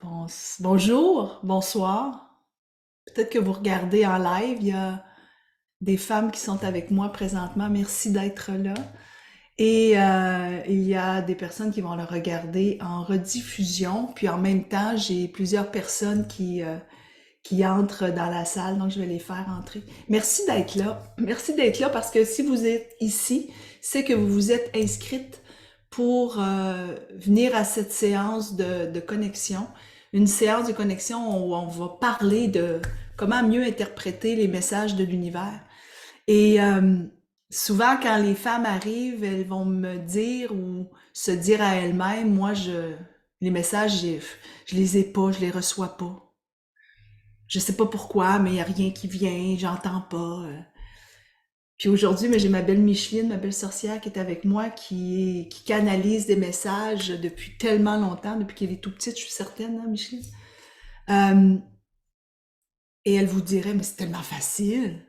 Bonjour, bonsoir. Peut-être que vous regardez en live, il y a des femmes qui sont avec moi présentement. Merci d'être là. Et il y a des personnes qui vont le regarder en rediffusion. Puis en même temps, j'ai plusieurs personnes qui entrent dans la salle, donc je vais les faire entrer. Merci d'être là. Merci d'être là parce que si vous êtes ici, c'est que vous vous êtes inscrite pour venir à cette séance de connexion. Une séance de connexion où on va parler de comment mieux interpréter les messages de l'univers. Et souvent, quand les femmes arrivent, elles vont me dire ou se dire à elles-mêmes, les messages, je les ai pas, je les reçois pas. Je sais pas pourquoi, mais il y a rien qui vient, j'entends pas. Puis aujourd'hui, mais j'ai ma belle Micheline, ma belle sorcière qui est avec moi, qui canalise des messages depuis tellement longtemps, depuis qu'elle est tout petite, je suis certaine, hein, Micheline. Euh, et elle vous dirait, mais c'est tellement facile.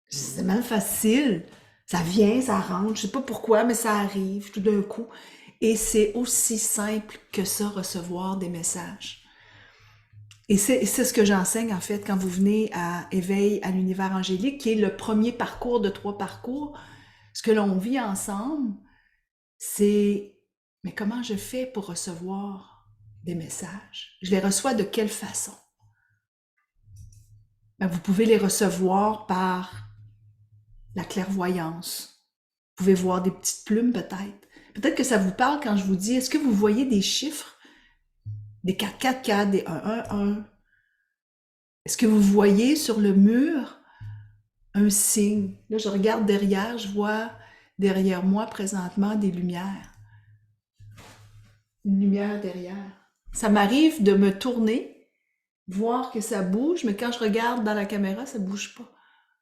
C'est tellement facile. Ça vient, ça rentre, je sais pas pourquoi, mais ça arrive tout d'un coup. Et c'est aussi simple que ça, recevoir des messages. Et c'est ce que j'enseigne en fait quand vous venez à Éveil à l'univers angélique, qui est le premier parcours de 3 parcours. Ce que l'on vit ensemble, c'est mais comment je fais pour recevoir des messages? Je les reçois de quelle façon? Ben, vous pouvez les recevoir par la clairvoyance. Vous pouvez voir des petites plumes peut-être. Peut-être que ça vous parle quand je vous dis, est-ce que vous voyez des chiffres? Des 444, des 111? Est-ce que vous voyez sur le mur un signe? Là, je regarde derrière, je vois derrière moi présentement des lumières. Une lumière derrière. Ça m'arrive de me tourner, voir que ça bouge, mais quand je regarde dans la caméra, ça bouge pas.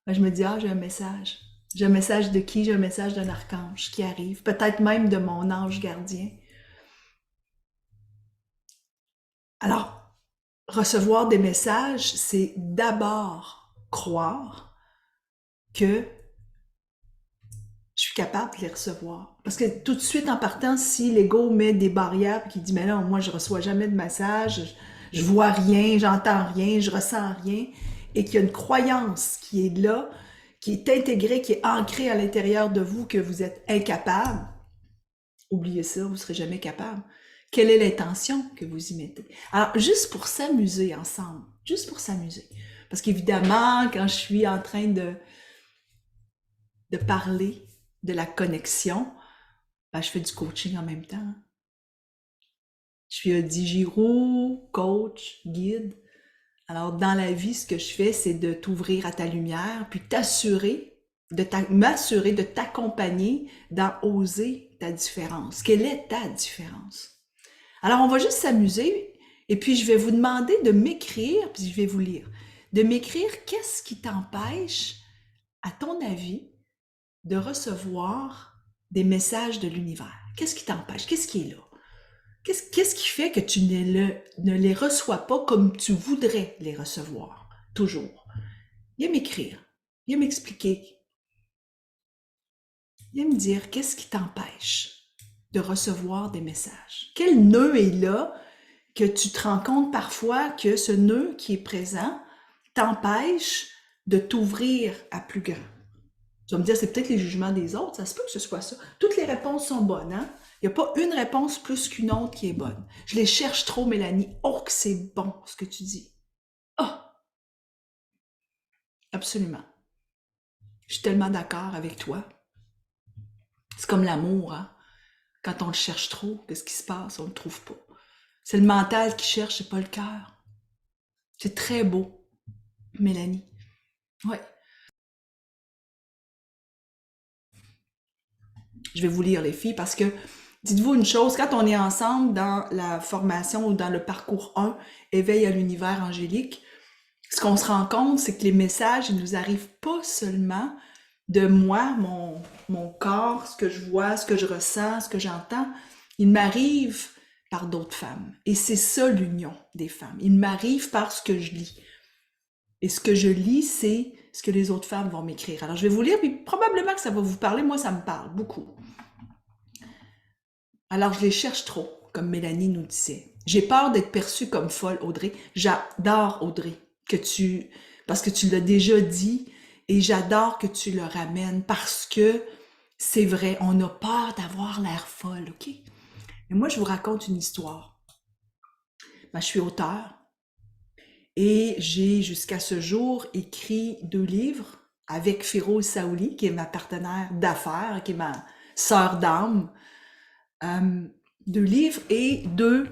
Ben, je me dis, ah, j'ai un message. J'ai un message de qui? J'ai un message d'un archange qui arrive. Peut-être même de mon ange gardien. Alors, recevoir des messages, c'est d'abord croire que je suis capable de les recevoir. Parce que tout de suite en partant, si l'ego met des barrières et qu'il dit, mais non, moi je reçois jamais de message, je vois rien, j'entends rien, je ressens rien, et qu'il y a une croyance qui est là, qui est intégrée, qui est ancrée à l'intérieur de vous, que vous êtes incapable, oubliez ça, vous ne serez jamais capable. Quelle est l'intention que vous y mettez? Alors, juste pour s'amuser ensemble, juste pour s'amuser. Parce qu'évidemment, quand je suis en train de parler de la connexion, ben, je fais du coaching en même temps. Je suis un digiro, coach, guide. Alors, dans la vie, ce que je fais, c'est de t'ouvrir à ta lumière, puis m'assurer de t'accompagner dans oser ta différence. Quelle est ta différence? Alors, on va juste s'amuser, et puis je vais vous demander de m'écrire, puis je vais vous lire, de m'écrire qu'est-ce qui t'empêche, à ton avis, de recevoir des messages de l'univers. Qu'est-ce qui t'empêche? Qu'est-ce qui est là? Qu'est-ce qui fait que tu ne les reçois pas comme tu voudrais les recevoir? Toujours. Viens m'écrire. Viens m'expliquer. Viens me dire qu'est-ce qui t'empêche de recevoir des messages. Quel nœud est là que tu te rends compte parfois que ce nœud qui est présent t'empêche de t'ouvrir à plus grand? Tu vas me dire, c'est peut-être les jugements des autres, ça se peut que ce soit ça. Toutes les réponses sont bonnes, hein? Il n'y a pas une réponse plus qu'une autre qui est bonne. Je les cherche trop, Mélanie. Oh, que c'est bon ce que tu dis. Ah, oh, absolument. Je suis tellement d'accord avec toi. C'est comme l'amour, hein? Quand on le cherche trop, qu'est-ce qui se passe? On ne le trouve pas. C'est le mental qui cherche, c'est pas le cœur. C'est très beau, Mélanie. Ouais. Je vais vous lire les filles parce que dites-vous une chose, quand on est ensemble dans la formation ou dans le parcours 1, éveil à l'univers angélique, ce qu'on se rend compte, c'est que les messages, ils nous arrivent pas seulement de moi, mon corps, ce que je vois, ce que je ressens, ce que j'entends, ils m'arrivent par d'autres femmes. Et c'est ça l'union des femmes. Ils m'arrivent par ce que je lis. Et ce que je lis, c'est ce que les autres femmes vont m'écrire. Alors je vais vous lire, puis probablement que ça va vous parler. Moi, ça me parle beaucoup. Alors je les cherche trop. comme Mélanie nous disait. J'ai peur d'être perçue comme folle, Audrey. J'adore, Audrey, parce que tu l'as déjà dit, et j'adore que tu le ramènes, parce que c'est vrai, on a peur d'avoir l'air folle, OK? Mais moi, je vous raconte une histoire. Ben, je suis auteure, et j'ai jusqu'à ce jour écrit 2 livres avec Féroz Saouli, qui est ma partenaire d'affaires, qui est ma sœur d'âme. 2 livres et 2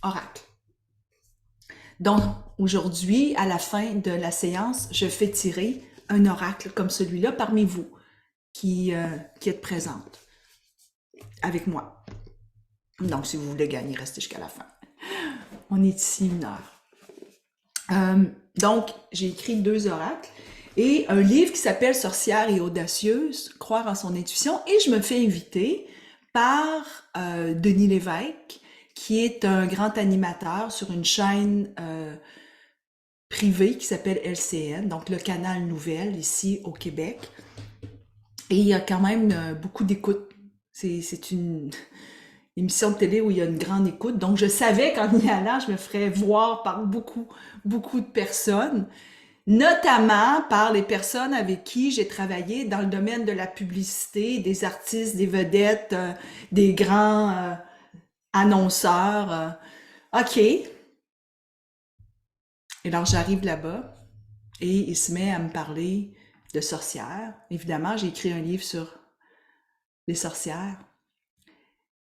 oracles. Donc, aujourd'hui, à la fin de la séance, je fais tirer un oracle comme celui-là parmi vous qui êtes présente avec moi. Donc, si vous voulez gagner, restez jusqu'à la fin. On est ici 1 heure. Donc, j'ai écrit 2 oracles et un livre qui s'appelle Sorcière et audacieuse, croire en son intuition. Et je me fais inviter par Denis Lévesque, qui est un grand animateur sur une chaîne privée qui s'appelle LCN, donc le canal Nouvelle ici au Québec. Et il y a quand même beaucoup d'écoute. C'est une émission de télé où il y a une grande écoute. Donc, je savais qu'en y allant, je me ferais voir par beaucoup de personnes, notamment par les personnes avec qui j'ai travaillé dans le domaine de la publicité, des artistes, des vedettes, des grands annonceurs. OK. Et alors, j'arrive là-bas et il se met à me parler de sorcières. Évidemment, j'ai écrit un livre sur les sorcières.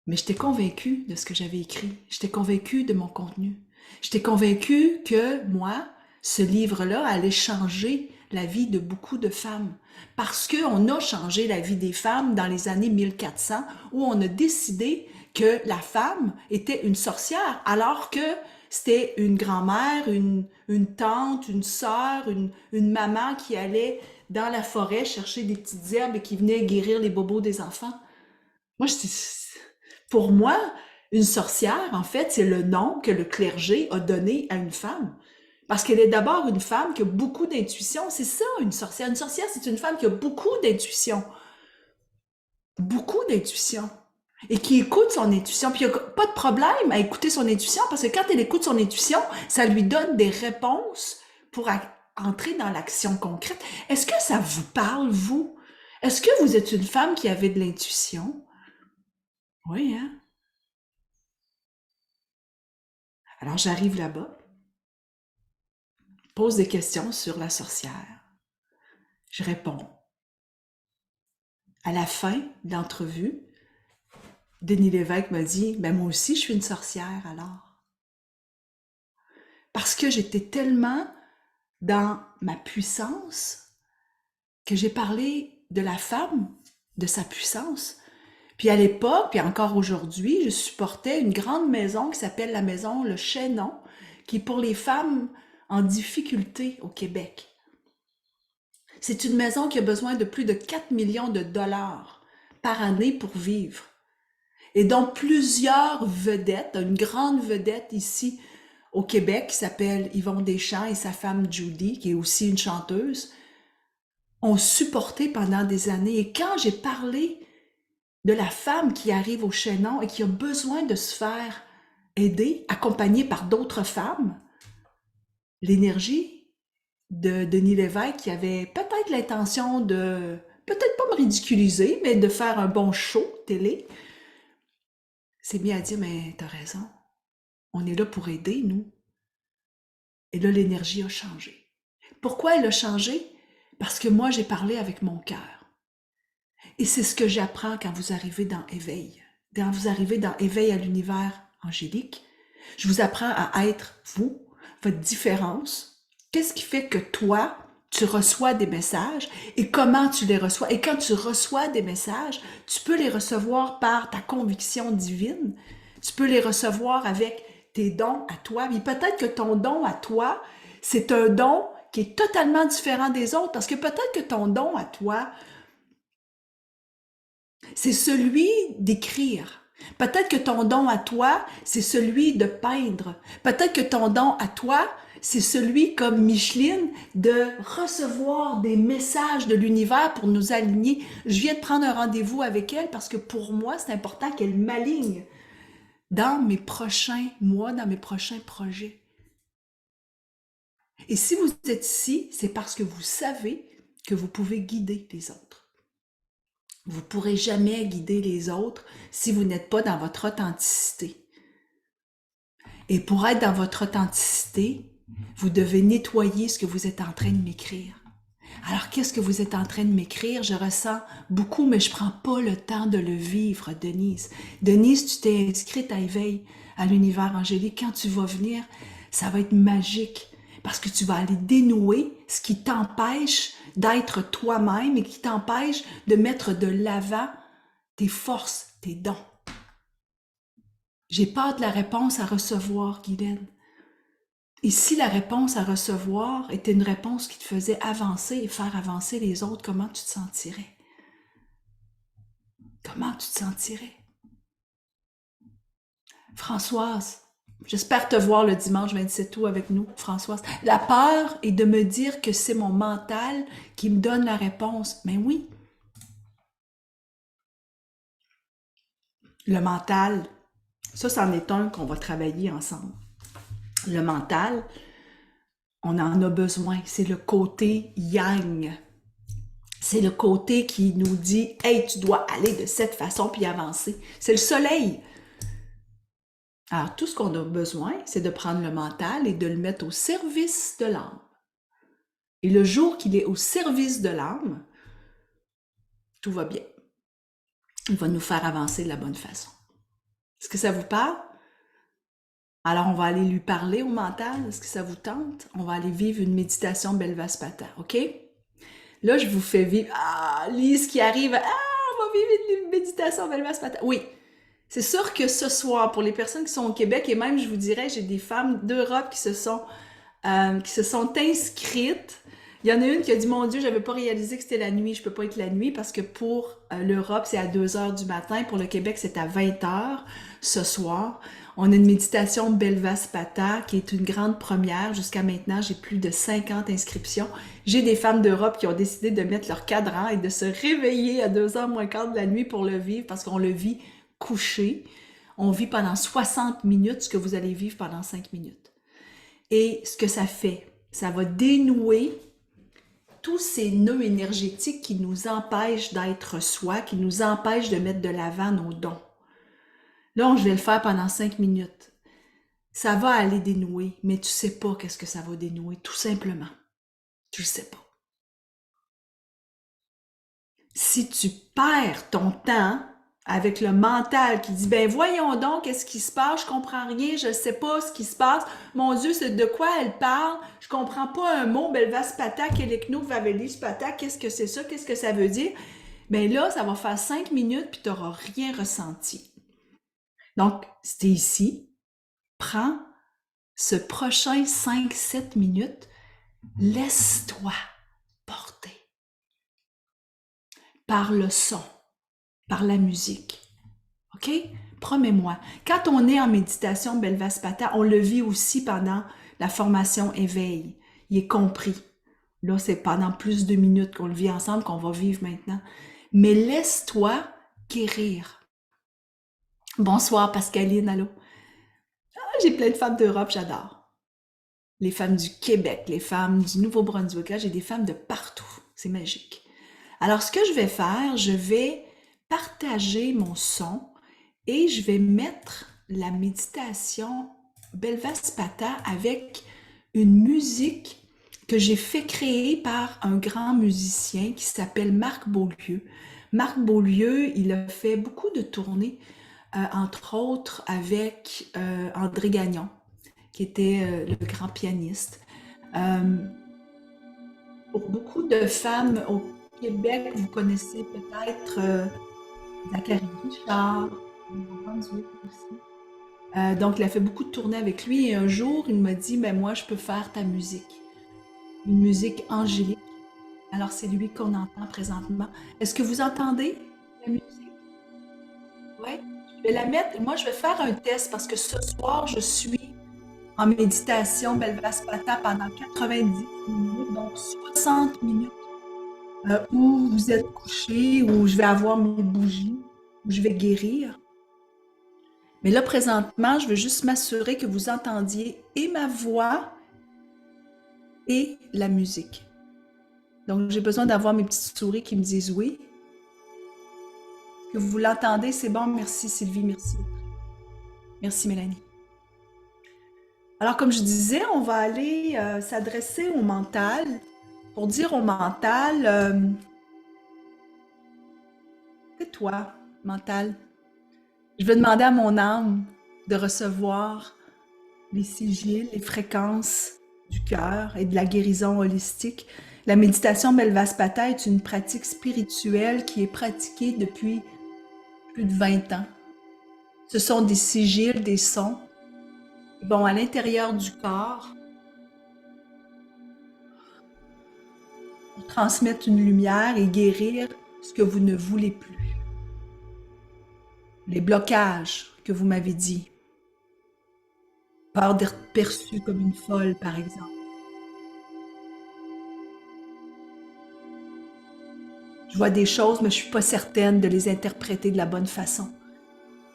Mais j'étais convaincue de ce que j'avais écrit. J'étais convaincue de mon contenu. J'étais convaincue que moi, ce livre-là allait changer la vie de beaucoup de femmes. Parce qu'on a changé la vie des femmes dans les années 1400, où on a décidé que la femme était une sorcière, alors que c'était une grand-mère, une tante, une sœur, une maman qui allait dans la forêt chercher des petites herbes et qui venait guérir les bobos des enfants. Moi, pour moi, une sorcière, en fait, c'est le nom que le clergé a donné à une femme. Parce qu'elle est d'abord une femme qui a beaucoup d'intuition. C'est ça, une sorcière. Une sorcière, c'est une femme qui a beaucoup d'intuition. Beaucoup d'intuition. Et qui écoute son intuition. Puis il n'y a pas de problème à écouter son intuition, parce que quand elle écoute son intuition, ça lui donne des réponses pour entrer dans l'action concrète. Est-ce que ça vous parle, vous? Est-ce que vous êtes une femme qui avait de l'intuition? Oui, hein? Alors j'arrive là-bas, pose des questions sur la sorcière. Je réponds. À la fin de l'entrevue, Denis Lévesque m'a dit, ben moi aussi je suis une sorcière alors. Parce que j'étais tellement dans ma puissance que j'ai parlé de la femme, de sa puissance. Puis à l'époque, puis encore aujourd'hui, je supportais une grande maison qui s'appelle la maison Le Chaînon, qui est pour les femmes en difficulté au Québec. C'est une maison qui a besoin de plus de 4 millions de dollars par année pour vivre. Et donc plusieurs vedettes, une grande vedette ici au Québec qui s'appelle Yvon Deschamps et sa femme Judy, qui est aussi une chanteuse, ont supporté pendant des années. Et quand j'ai parlé de la femme qui arrive au Chaînon et qui a besoin de se faire aider, accompagnée par d'autres femmes, l'énergie de Denis Lévesque qui avait peut-être l'intention de, peut-être pas me ridiculiser, mais de faire un bon show télé, s'est mis à dire, mais t'as raison, on est là pour aider, nous. Et là, l'énergie a changé. Pourquoi elle a changé? Parce que moi, j'ai parlé avec mon cœur. Et c'est ce que j'apprends quand vous arrivez dans Éveil. Quand vous arrivez dans Éveil à l'univers angélique, je vous apprends à être vous, votre différence. Qu'est-ce qui fait que toi, tu reçois des messages et comment tu les reçois? Et quand tu reçois des messages, tu peux les recevoir par ta conviction divine. Tu peux les recevoir avec tes dons à toi. Mais peut-être que ton don à toi, c'est un don qui est totalement différent des autres parce que peut-être que ton don à toi, c'est celui d'écrire. Peut-être que ton don à toi, c'est celui de peindre. Peut-être que ton don à toi, c'est celui comme Micheline de recevoir des messages de l'univers pour nous aligner. Je viens de prendre un rendez-vous avec elle parce que pour moi, c'est important qu'elle m'aligne dans mes prochains mois, dans mes prochains projets. Et si vous êtes ici, c'est parce que vous savez que vous pouvez guider les autres. Vous ne pourrez jamais guider les autres si vous n'êtes pas dans votre authenticité. Et pour être dans votre authenticité, vous devez nettoyer ce que vous êtes en train de m'écrire. Alors, qu'est-ce que vous êtes en train de m'écrire? Je ressens beaucoup, mais je prends pas le temps de le vivre, Denise. Denise, tu t'es inscrite à Éveil, à l'univers angélique. Quand tu vas venir, ça va être magique parce que tu vas aller dénouer ce qui t'empêche d'être toi-même et qui t'empêche de mettre de l'avant tes forces, tes dons. J'ai peur de la réponse à recevoir, Guylaine. Et si la réponse à recevoir était une réponse qui te faisait avancer et faire avancer les autres, comment tu te sentirais? Comment tu te sentirais? Françoise, j'espère te voir le dimanche 27 août avec nous, Françoise. La peur est de me dire que c'est mon mental qui me donne la réponse. Mais oui, le mental, ça, c'en est un qu'on va travailler ensemble. Le mental, on en a besoin. C'est le côté yang. C'est le côté qui nous dit « Hey, tu dois aller de cette façon puis avancer. » C'est le soleil. Alors, tout ce qu'on a besoin, c'est de prendre le mental et de le mettre au service de l'âme. Et le jour qu'il est au service de l'âme, tout va bien. Il va nous faire avancer de la bonne façon. Est-ce que ça vous parle? Alors, on va aller lui parler au mental. Est-ce que ça vous tente? On va aller vivre une méditation Belvaspata, OK? Là, je vous fais vivre... Ah, Lise qui arrive. Ah, on va vivre une méditation Belvaspata. Oui, c'est sûr que ce soir, pour les personnes qui sont au Québec, et même, je vous dirais, j'ai des femmes d'Europe qui se sont inscrites. Il y en a une qui a dit, mon Dieu, j'avais pas réalisé que c'était la nuit. Je peux pas être la nuit parce que pour l'Europe, c'est à 2 heures du matin. Pour le Québec, c'est à 20 heures ce soir. On a une méditation Belvaspata qui est une grande première. Jusqu'à maintenant, j'ai plus de 50 inscriptions. J'ai des femmes d'Europe qui ont décidé de mettre leur cadran et de se réveiller à 2h moins quart de la nuit pour le vivre parce qu'on le vit couché. On vit pendant 60 minutes ce que vous allez vivre pendant 5 minutes. Et ce que ça fait, ça va dénouer tous ces nœuds énergétiques qui nous empêchent d'être soi, qui nous empêchent de mettre de l'avant nos dons. Là, je vais le faire pendant 5 minutes. Ça va aller dénouer, mais tu sais pas qu'est-ce que ça va dénouer, tout simplement. Tu le sais pas. Si tu perds ton temps avec le mental qui dit, ben voyons donc, qu'est-ce qui se passe, je comprends rien, je sais pas ce qui se passe, mon Dieu, c'est de quoi elle parle, je comprends pas un mot, Belvaspata, Kelekno, Vavelis-Pata, qu'est-ce que c'est ça, qu'est-ce que ça veut dire? Ben là, ça va faire 5 minutes puis tu n'auras rien ressenti. Donc, si tu es ici, prends ce prochain 5-7 minutes, laisse-toi porter par le son, par la musique. OK? Promets-moi. Quand on est en méditation Belvaspata, on le vit aussi pendant la formation éveil. Il est compris. Là, c'est pendant plus de minutes qu'on le vit ensemble, qu'on va vivre maintenant. Mais laisse-toi guérir. Bonsoir Pascaline, allô? Ah, j'ai plein de femmes d'Europe, j'adore. Les femmes du Québec, les femmes du Nouveau-Brunswick, là, j'ai des femmes de partout. C'est magique. Alors, ce que je vais faire, je vais partager mon son et je vais mettre la méditation Belvaspata avec une musique que j'ai fait créer par un grand musicien qui s'appelle Marc Beaulieu. Marc Beaulieu, il a fait beaucoup de tournées, entre autres avec André Gagnon, qui était le grand pianiste. Euh, pour beaucoup de femmes au Québec, vous connaissez peut-être Zachary Richard, Brunswick aussi. Donc, il a fait beaucoup de tournées avec lui et un jour, il m'a dit, ben moi, je peux faire ta musique. Une musique angélique. Alors, c'est lui qu'on entend présentement. Est-ce que vous entendez la musique? Oui. Je vais la mettre. Moi, je vais faire un test parce que ce soir, je suis en méditation Belvaspata pendant 90 minutes, donc 60 minutes où vous êtes couché, où je vais avoir mes bougies, où je vais guérir. Mais là, présentement, je veux juste m'assurer que vous entendiez et ma voix et la musique. Donc, j'ai besoin d'avoir mes petites souris qui me disent oui. Que vous l'entendez, c'est bon. Merci Sylvie, merci. Merci Mélanie. Alors, comme je disais, on va aller s'adresser au mental pour dire au mental, c'est toi, mental. Je vais demander à mon âme de recevoir les sigils, les fréquences du cœur et de la guérison holistique. La méditation Belvaspata est une pratique spirituelle qui est pratiquée depuis plus de 20 ans. Ce sont des sigils, des sons qui vont à l'intérieur du corps pour transmettre une lumière et guérir ce que vous ne voulez plus. Les blocages que vous m'avez dit. Peur d'être perçue comme une folle, par exemple. Je vois des choses, mais je ne suis pas certaine de les interpréter de la bonne façon.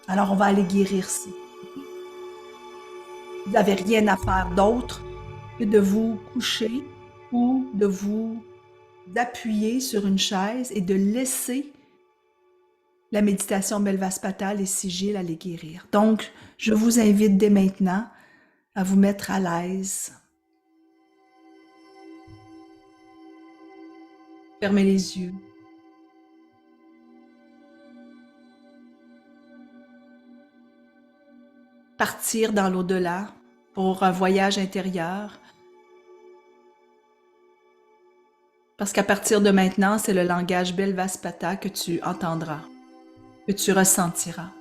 Alors, on va aller guérir ça. Vous n'avez rien à faire d'autre que de vous coucher ou de vous appuyer sur une chaise et de laisser la méditation Belvaspata, les sigils, à les guérir. Donc, je vous invite dès maintenant à vous mettre à l'aise. Fermez les yeux. Partir dans l'au-delà pour un voyage intérieur. Parce qu'à partir de maintenant, c'est le langage Belvaspata que tu entendras, que tu ressentiras,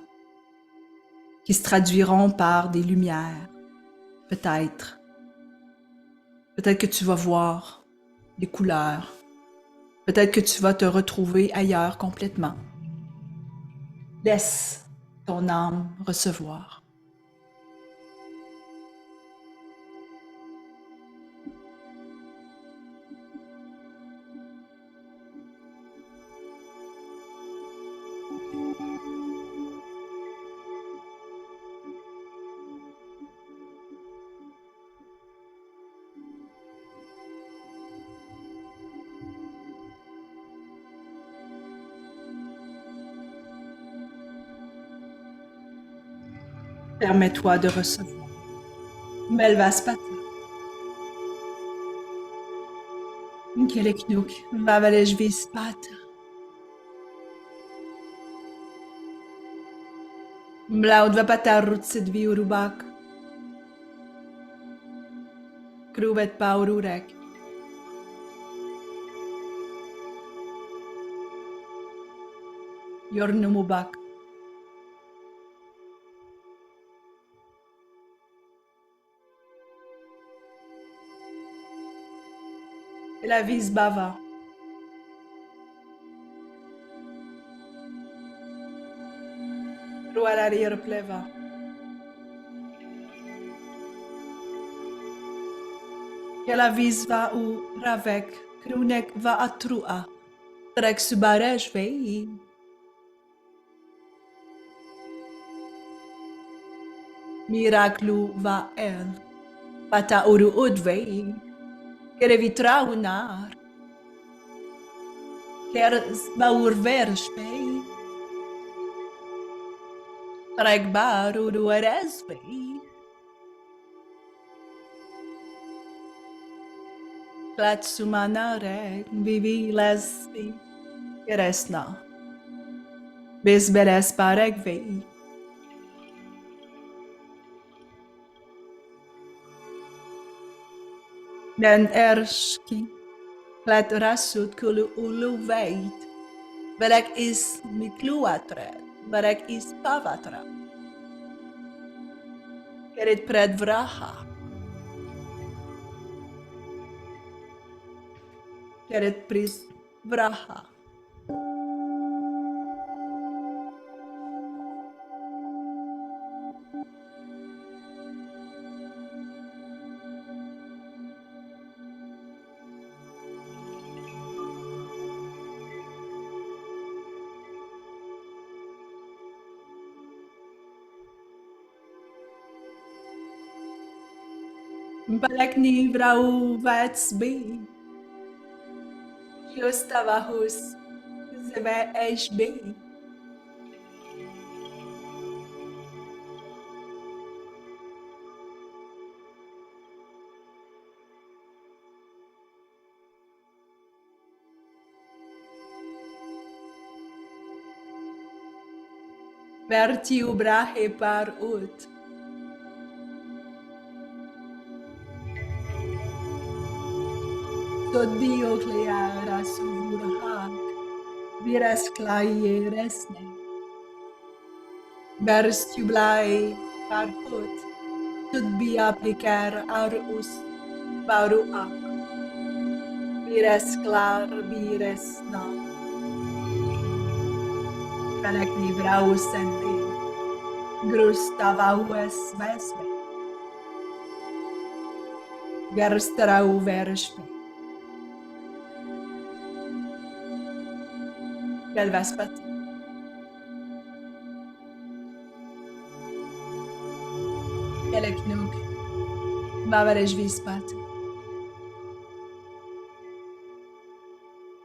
qui se traduiront par des lumières, peut-être. Peut-être que tu vas voir des couleurs. Peut-être que tu vas te retrouver ailleurs complètement. Laisse ton âme recevoir. Permets-toi de recevoir. Belvaspata. Keleknuk. Vavalejvispata. Blaudvapata rutsidvi urubak. Kruvet paururek. Yornumubak. La visbava. Ruararir pleva. La visva u ravek. Krunek va atrua. Trek subarej vei. Miraclu va el. Pata uru udvei. Kerevitra unar. Ker baur verspei. Trek bar uru eresvei. Klatsumanarek vivi lesbi. Keresna. Bezberes parek vei. Den erski. Klat rasut kulu ulu veit. Berek is mikluatret. Berek is pavatra. Kerit pred vraha. Kerit pris vraha. Balakni vrau vatsbi. Yostavahus. Zeve eshbi. Verti ubrahe par ut. Sodio cleara suvurahak. Viras claie resne. Verstublai par ut. Tudbi applicar arus. Baru ak. Vires clar vires na. Balakni vrau sende. Grustavaues vesve. Gerstrau verspe. Galvaspat. Galeknuk. Mavarej vispat.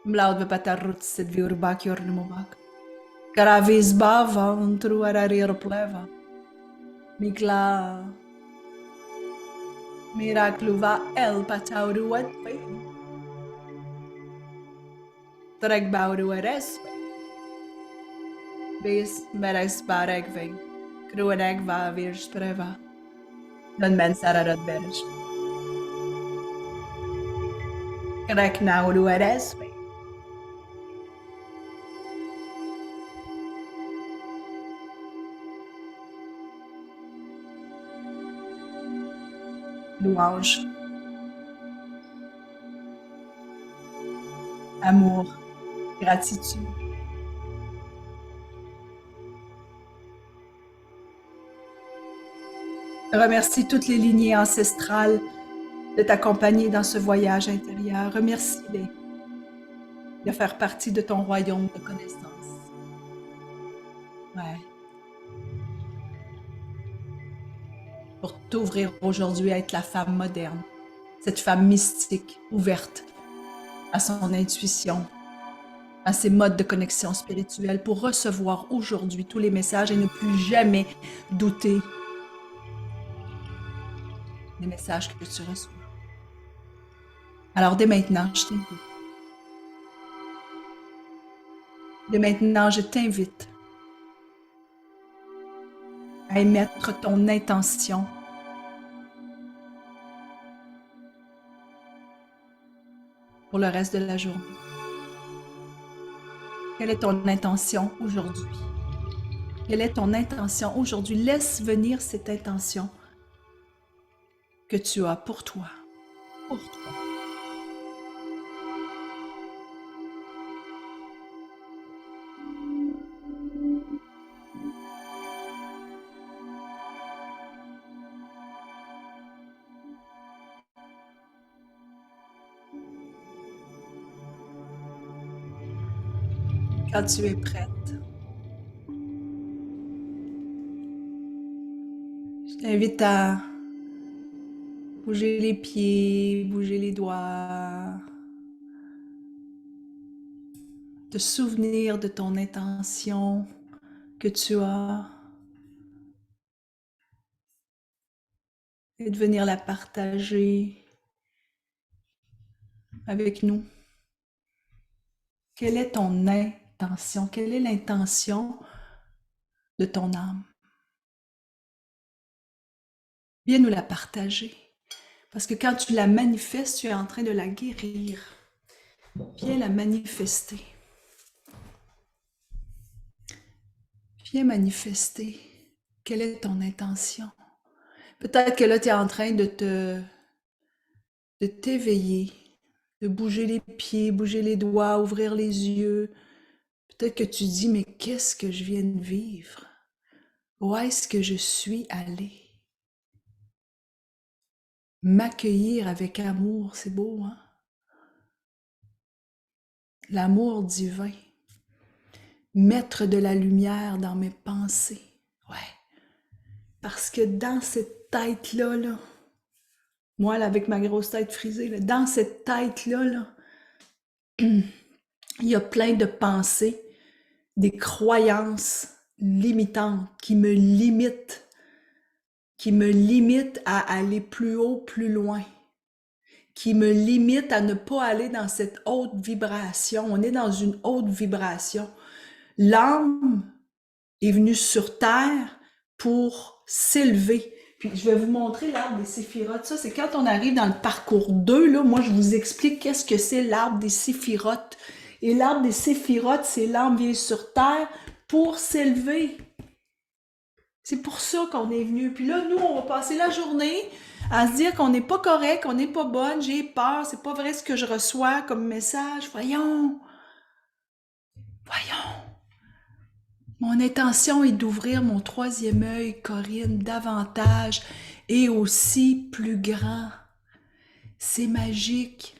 Mlaud bepatarrut sed viurbak jornumovak. Karavis bava untru ararir pleva. Mikla. Miracluva el patauru etpe. Trek bauru erespe. Bis meres baregve. Krueneg va virs preva. Dan men sararat beres. Krek nauru erespe. Louange. Amour. Gratitude. Remercie toutes les lignées ancestrales de t'accompagner dans ce voyage intérieur. Remercie-les de faire partie de ton royaume de connaissance. Ouais. Pour t'ouvrir aujourd'hui à être la femme moderne, cette femme mystique, ouverte à son intuition, à ses modes de connexion spirituelle, pour recevoir aujourd'hui tous les messages et ne plus jamais douter des messages que tu reçois. Alors dès maintenant, je t'invite. Dès maintenant, je t'invite à émettre ton intention pour le reste de la journée. Quelle est ton intention aujourd'hui? Quelle est ton intention aujourd'hui? Laisse venir cette intention que tu as pour toi. Pour toi. Quand tu es prête, je t'invite à bouger les pieds, bouger les doigts, te souvenir de ton intention que tu as et de venir la partager avec nous. Quelle est ton intention? Quelle est l'intention de ton âme? Viens nous la partager. Parce que quand tu la manifestes, tu es en train de la guérir. Viens la manifester. Viens manifester. Quelle est ton intention? Peut-être que là, tu es en train de t'éveiller, de bouger les pieds, bouger les doigts, ouvrir les yeux. Peut-être que tu dis, mais qu'est-ce que je viens de vivre? Où est-ce que je suis allée? M'accueillir avec amour, c'est beau, hein? L'amour divin. Mettre de la lumière dans mes pensées. Ouais. Parce que dans cette tête-là, Moi, là, avec ma grosse tête frisée, là, dans cette tête-là, là, il y a plein de pensées, des croyances limitantes qui me limitent à aller plus haut, plus loin, qui me limitent à ne pas aller dans cette haute vibration. On est dans une haute vibration. L'âme est venue sur Terre pour s'élever. Puis je vais vous montrer l'arbre des séphirotes. Ça, c'est quand on arrive dans le parcours 2, là, moi, je vous explique qu'est-ce que c'est l'arbre des séphirotes. Et l'arbre des séphirotes, c'est l'âme vient sur Terre pour s'élever. C'est pour ça qu'on est venu. Puis là, nous, on va passer la journée à se dire qu'on n'est pas correct, qu'on n'est pas bonne, j'ai peur, c'est pas vrai ce que je reçois comme message. Voyons, voyons. Mon intention est d'ouvrir mon troisième œil, Corinne, davantage et aussi plus grand. C'est magique.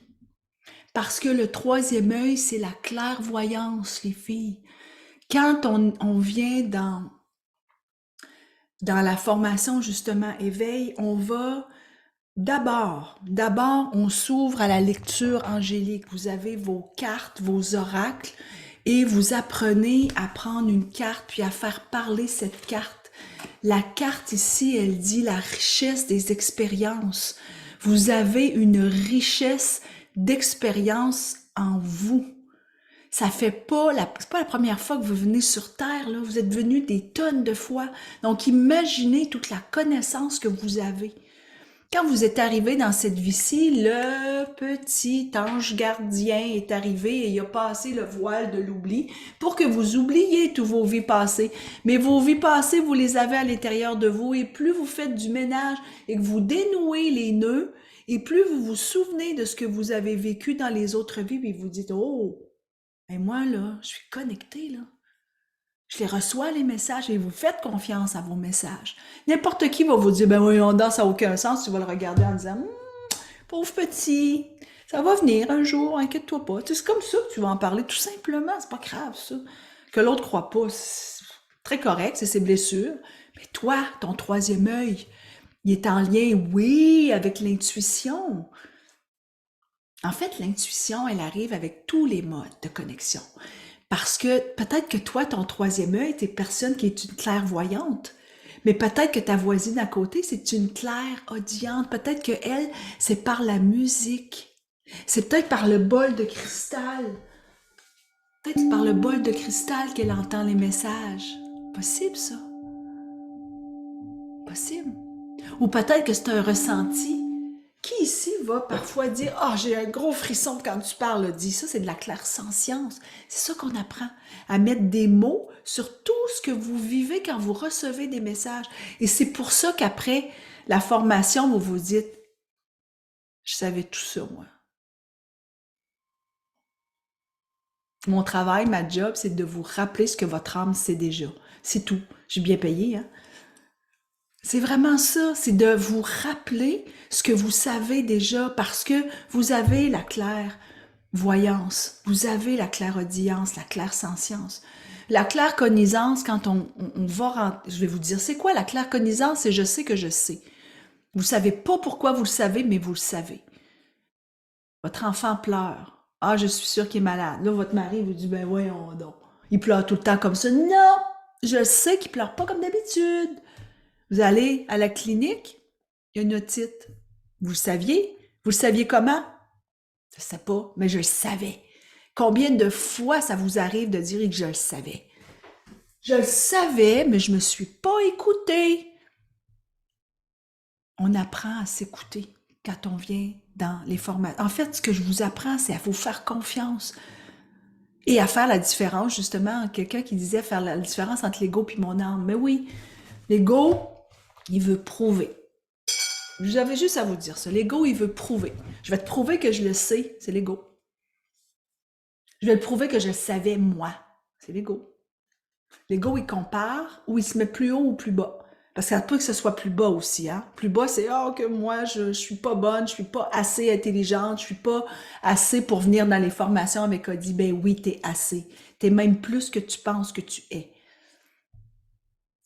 Parce que le troisième œil, c'est la clairvoyance, les filles. Quand on vient dans la formation, justement, éveil, on va d'abord, on s'ouvre à la lecture angélique. Vous avez vos cartes, vos oracles, et vous apprenez à prendre une carte puis à faire parler cette carte. La carte ici, elle dit la richesse des expériences. Vous avez une richesse d'expérience en vous. Ça fait pas c'est pas la première fois que vous venez sur Terre, là. Vous êtes venu des tonnes de fois. Donc, imaginez toute la connaissance que vous avez. Quand vous êtes arrivé dans cette vie-ci, le petit ange gardien est arrivé et il a passé le voile de l'oubli pour que vous oubliez tous vos vies passées. Mais vos vies passées, vous les avez à l'intérieur de vous et plus vous faites du ménage et que vous dénouez les nœuds et plus vous vous souvenez de ce que vous avez vécu dans les autres vies et vous dites « Oh, mais moi là, je suis connectée là. » Je les reçois, les messages, et vous faites confiance à vos messages. N'importe qui va vous dire, ben oui, on danse, ça n'a aucun sens. Tu vas le regarder en disant, pauvre petit, ça va venir un jour, inquiète-toi pas. C'est comme ça que tu vas en parler, tout simplement. C'est pas grave, ça. Que l'autre croit pas, c'est très correct, c'est ses blessures. Mais toi, ton troisième œil, il est en lien, oui, avec l'intuition. En fait, l'intuition, elle arrive avec tous les modes de connexion. Parce que peut-être que toi, ton troisième œil, t'es personne qui est une clairvoyante. Mais peut-être que ta voisine à côté, c'est une clairaudiente. Peut-être que elle, c'est par la musique. C'est peut-être par le bol de cristal. Peut-être c'est par le bol de cristal qu'elle entend les messages. Possible, ça. Possible. Ou peut-être que c'est un ressenti. Qui ici va parfois dire « Ah, j'ai un gros frisson quand tu parles », dit ça, c'est de la clairsentience. C'est ça qu'on apprend, à mettre des mots sur tout ce que vous vivez quand vous recevez des messages. Et c'est pour ça qu'après la formation, vous vous dites « Je savais tout ça, moi. » Mon travail, ma job, c'est de vous rappeler ce que votre âme sait déjà. C'est tout. J'ai bien payé, hein? C'est vraiment ça, c'est de vous rappeler ce que vous savez déjà parce que vous avez la clairvoyance, vous avez la clairaudience, la clairsentience. La claircognizance, quand on va je vais vous dire, c'est quoi la claircognizance? C'est je sais que je sais. Vous savez pas pourquoi vous le savez, mais vous le savez. Votre enfant pleure. Ah, je suis sûre qu'il est malade. Là, votre mari vous dit, ben voyons donc. Il pleure tout le temps comme ça. Non! Je sais qu'il pleure pas comme d'habitude. Vous allez à la clinique, il y a une otite. Vous le saviez? Vous le saviez comment? Je ne sais pas, mais je le savais. Combien de fois ça vous arrive de dire que je le savais? Je le savais, mais je ne me suis pas écoutée. On apprend à s'écouter quand on vient dans les formations. En fait, ce que je vous apprends, c'est à vous faire confiance et à faire la différence, justement. Quelqu'un qui disait faire la différence entre l'ego et mon âme. Mais oui, l'ego, il veut prouver. J'avais juste à vous dire ça. L'ego, il veut prouver. Je vais te prouver que je le sais, c'est l'ego. Je vais te prouver que je le savais, moi. C'est l'ego. L'ego, il compare ou il se met plus haut ou plus bas. Parce que ça peut que ce soit plus bas aussi. Hein? Plus bas, c'est « Ah, que moi, je suis pas bonne, je suis pas assez intelligente, je suis pas assez pour venir dans les formations avec Odi. » Ben oui, t'es assez. T'es même plus que tu penses que tu es.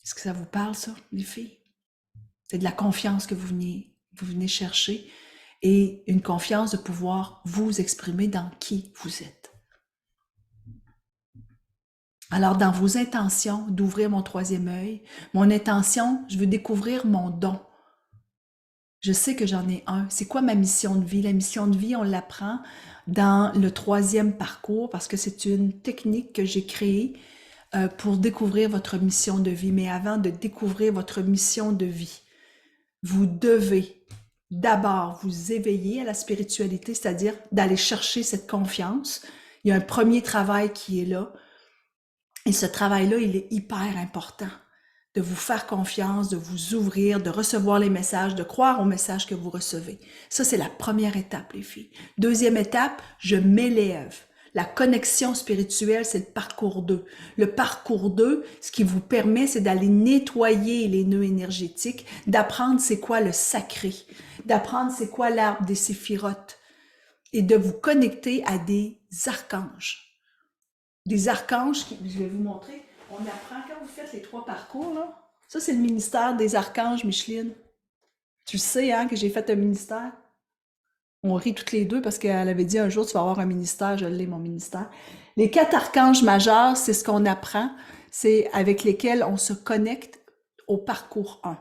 Est-ce que ça vous parle, ça, les filles? C'est de la confiance que vous venez vous venez chercher et une confiance de pouvoir vous exprimer dans qui vous êtes. Alors, dans vos intentions d'ouvrir mon troisième œil, mon intention, je veux découvrir mon don. Je sais que j'en ai un. C'est quoi ma mission de vie? La mission de vie, on l'apprend dans le troisième parcours parce que c'est une technique que j'ai créée pour découvrir votre mission de vie. Mais avant de découvrir votre mission de vie, vous devez d'abord vous éveiller à la spiritualité, c'est-à-dire d'aller chercher cette confiance. Il y a un premier travail qui est là. Et ce travail-là, il est hyper important. De vous faire confiance, de vous ouvrir, de recevoir les messages, de croire aux messages que vous recevez. Ça, c'est la première étape, les filles. Deuxième étape, je m'élève. La connexion spirituelle, c'est le parcours 2. Le parcours 2, ce qui vous permet, c'est d'aller nettoyer les nœuds énergétiques, d'apprendre c'est quoi le sacré, d'apprendre c'est quoi l'arbre des séphirotes et de vous connecter à des archanges. Des archanges, je vais vous montrer, on apprend quand vous faites les 3 parcours, là. Ça, c'est le ministère des archanges, Micheline. Tu sais, hein, que j'ai fait un ministère. On rit toutes les deux parce qu'elle avait dit un jour, tu vas avoir un ministère, je l'ai, mon ministère. Les 4 archanges majeurs, c'est ce qu'on apprend, c'est avec lesquels on se connecte au parcours 1.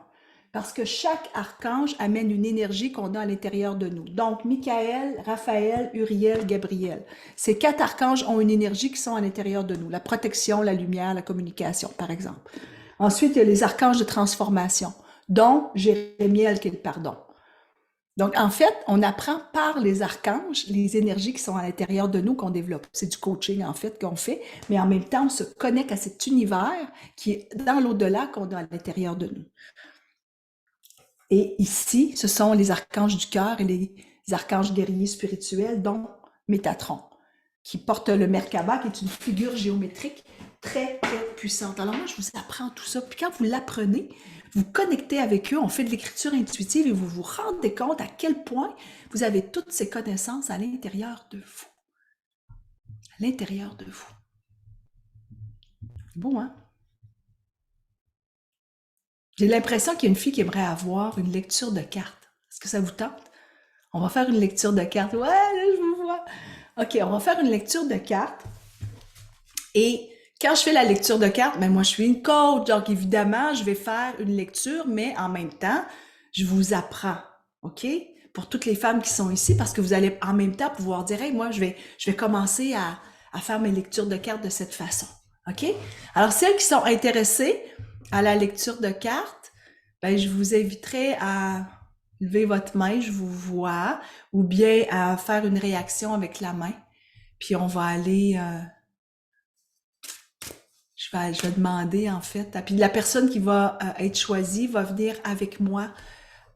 Parce que chaque archange amène une énergie qu'on a à l'intérieur de nous. Donc, Michael, Raphaël, Uriel, Gabriel. Ces 4 archanges ont une énergie qui sont à l'intérieur de nous. La protection, la lumière, la communication, par exemple. Ensuite, il y a les archanges de transformation, dont Jérémiel qui est le pardon. Donc, en fait, on apprend par les archanges les énergies qui sont à l'intérieur de nous qu'on développe. C'est du coaching, en fait, qu'on fait, mais en même temps, on se connecte à cet univers qui est dans l'au-delà qu'on a à l'intérieur de nous. Et ici, ce sont les archanges du cœur et les archanges guerriers spirituels, dont Métatron, qui porte le Merkaba, qui est une figure géométrique très, très puissante. Alors moi, je vous apprends tout ça. Puis quand vous l'apprenez, vous connectez avec eux, on fait de l'écriture intuitive et vous vous rendez compte à quel point vous avez toutes ces connaissances à l'intérieur de vous. À l'intérieur de vous. Bon, hein? J'ai l'impression qu'il y a une fille qui aimerait avoir une lecture de cartes. Est-ce que ça vous tente? On va faire une lecture de cartes. Ouais, là, je vous vois. OK, on va faire une lecture de cartes. Et quand je fais la lecture de cartes, ben moi, je suis une coach. Donc, évidemment, je vais faire une lecture, mais en même temps, je vous apprends. OK? Pour toutes les femmes qui sont ici, parce que vous allez en même temps pouvoir dire, hey, moi, je vais commencer à faire mes lectures de cartes de cette façon. OK? Alors, celles qui sont intéressées à la lecture de cartes, ben, je vous inviterai à lever votre main, je vous vois, ou bien à faire une réaction avec la main. Puis on va aller, je vais demander en fait, puis la personne qui va être choisie va venir avec moi.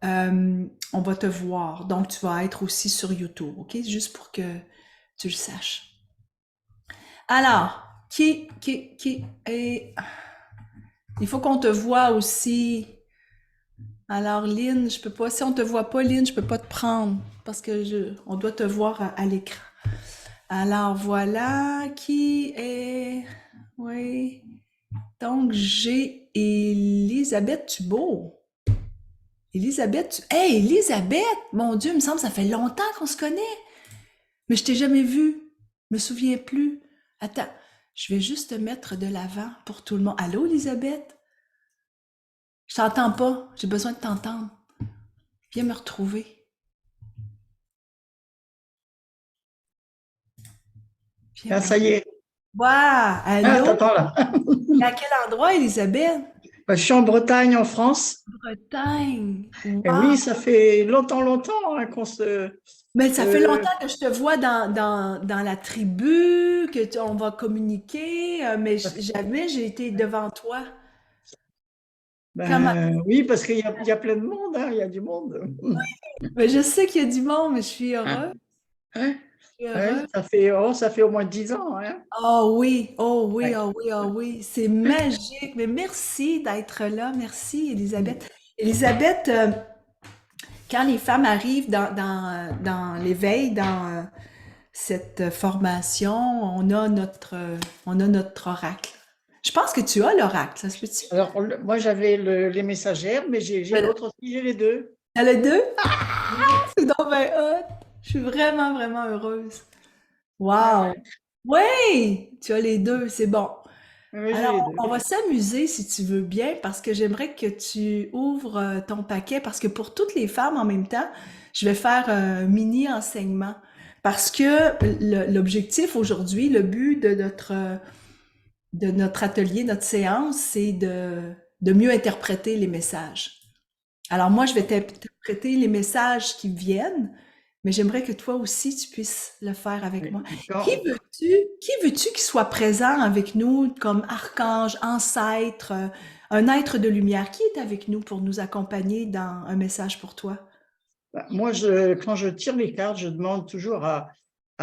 On va te voir. Donc tu vas être aussi sur YouTube, OK? Juste pour que tu le saches. Alors, qui est... Il faut qu'on te voit aussi. Alors, Lynn, je peux pas, si on te voit pas, Lynn, je peux pas te prendre parce que on doit te voir à l'écran. Alors, voilà, qui est, oui. Donc, j'ai Elisabeth Thubault. Elisabeth, hey, Elisabeth! Mon Dieu, il me semble que ça fait longtemps qu'on se connaît. Mais je t'ai jamais vue. Je me souviens plus. Attends, je vais juste te mettre de l'avant pour tout le monde. Allô, Elisabeth? Je t'entends pas. J'ai besoin de t'entendre. Viens me retrouver. Viens Ah, me... ça y est. Waouh! Ah, Allô? t'entends là. À quel endroit, Elisabeth? Bah, je suis en Bretagne, en France. Bretagne. Et Wow! oui, ça fait longtemps, longtemps hein, qu'on se... Mais ça fait euh, longtemps que je te vois dans la tribu, on va communiquer, mais jamais j'ai été devant toi. Comment? oui, parce il y a plein de monde, hein, il y a du monde. Mais je sais qu'il y a du monde, mais je suis Hein, heureuse. hein, Je suis ouais, heureuse. ça fait au moins 10 ans. Hein. Oh oui, oh oui, Ouais. oh oui, oh oui. C'est magique. Mais merci d'être là. Merci, Elisabeth. Elisabeth, quand les femmes arrivent dans l'éveil, dans cette formation, on a notre oracle. Je pense que tu as l'oracle, ça se peut-tu? Alors, moi, j'avais les messagères, mais j'ai Ben, l'autre aussi, j'ai les deux. Elle a deux? Ah, Oui, c'est donc ben hot! Je suis vraiment, vraiment heureuse. ouais, Wow! ouais. Oui! Tu as les deux, c'est bon. Oui, j'ai Alors, les deux. on va s'amuser si tu veux bien, parce que j'aimerais que tu ouvres ton paquet, parce que pour toutes les femmes en même temps, je vais faire un mini enseignement. Parce que l'objectif aujourd'hui, le but de notre atelier, notre séance, c'est de mieux interpréter les messages. Alors moi, je vais t'interpréter les messages qui viennent, mais j'aimerais que toi aussi, tu puisses le faire avec moi. Oui. Qui veux-tu, qui veux-tu qui soit présent avec nous comme archange, ancêtre, un être de lumière? Qui est avec nous pour nous accompagner dans un message pour toi? Bah, moi, quand je tire les cartes, je demande toujours à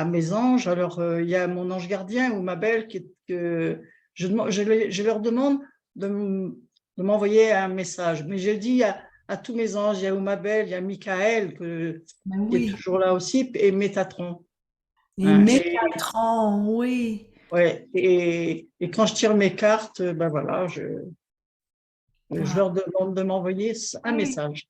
mes anges. Alors, il y a mon ange gardien ou ma belle que je leur demande de m'envoyer un message. Mais je dis à tous mes anges, il y a Oumabel, il y a Michael Ben qui est oui. toujours là aussi, et Métatron. Et Hein. Métatron, oui. Ouais, et quand je tire mes cartes, ben voilà, je Wow. leur demande de m'envoyer un Oui. message.